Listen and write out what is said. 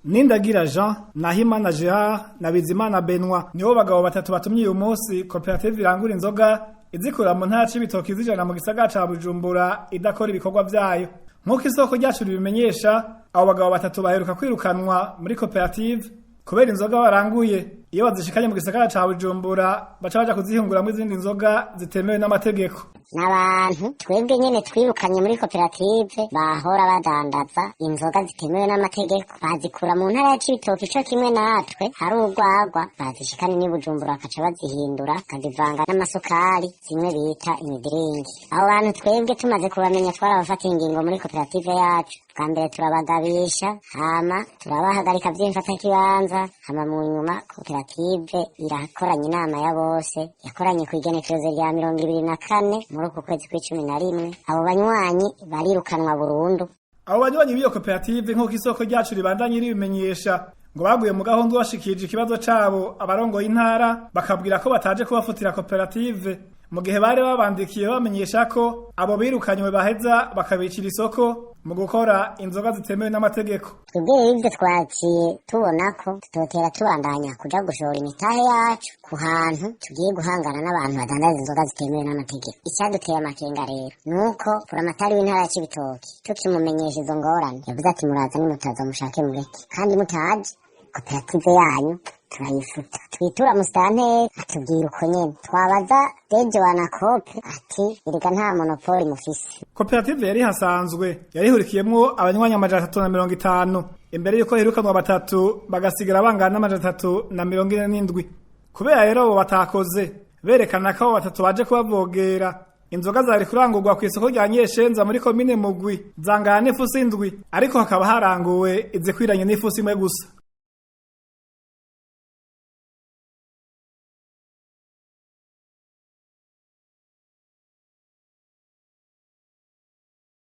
Nindagira Jean, Nahimana Gerard na Bizimana Benoit nibo bagabo batatu batumye uyu munsi koperative irangura inzoga izikura mu ntara c'ibitoki zijana mu gisagara ca Bujumbura idakora ibikorwa vyayo. Nk'uko isoko ryacu ribimenyesha, abo bagabo batatu baheruka kwirukanwa muri koperative kubera inzoga baranguye. Iyo bazishikanye mu gisagara ca Bujumbura baca baja kuzihingura mu izindi nzoga zitemewe n'amategeko. N'abantu twebwe nyene twirukanye muri koperative bahora badandaza inzoga zitemewe n'amategeko, bazikura mu ntara y'ibitoki co kimwe natwe hari urwagwa bazishikanye n'i Bujumbura bakaca bazihindura bakazivanga n'amasukari zimwe bita imidiringi. Abo bantu twebwe tumaze kubamenya twarabafatiye ingingo muri koperative yacu. Bwa mbere turabagabisha, hama turabahagarika vy'imfatakibanza, hama mu nyuma koperative irakoranye inama ya bose yakoranye kw'igenekerezo rya 24 muri uku kwezi kwa 11. Abo banywanyi barirukanwa burundu. Abo banywanyi b'iyo koperative nk'uko isoko ryacu ribandanye ribimenyesha ngo baguye mu gahunda bashikije ikibazo cabo abarongoye intara bakabwira ko bataje kubafutira koperative mu gihe bari babandikiye bamenyesha ko abo birukanywe baheza bakabicira isoko mu gukora inzoga zitemewe n'amategeko. Twebwe ivyo twaciye tubona ko tutotera tubandanya kuja gushora imitahe yacu ku hantu tugiye guhangana n'abantu badandaza inzoga zitemewe n'amategeko. Icyaduteye amakenga rero nuko buramatari w'intara y'ibitoki tukimumenyesha izo ngorane yavuze ati muraza nimutaza mushake mureke, kandi mutaje koperative yanyu turayifuta. Twitura musitanteri atubwira uko nyene, twabaza Deje Wanakope ati erega nta monopoli mufise. Koperative yari hasanzwe yarihurikiyemwo abanywanyi 350 imbere yuko hirukanwa batatu bagasigara bangana 347. Kubera rero abo batakoze berekana ko abo batatu baje kubavogera, inzoga zari kurangurwa ku isoko rya Nyeshenza muri komine Mugwi zangana n'ifusi indwi, ariko hakaba haranguwe izikwiranye n'ifusi imwe gusa.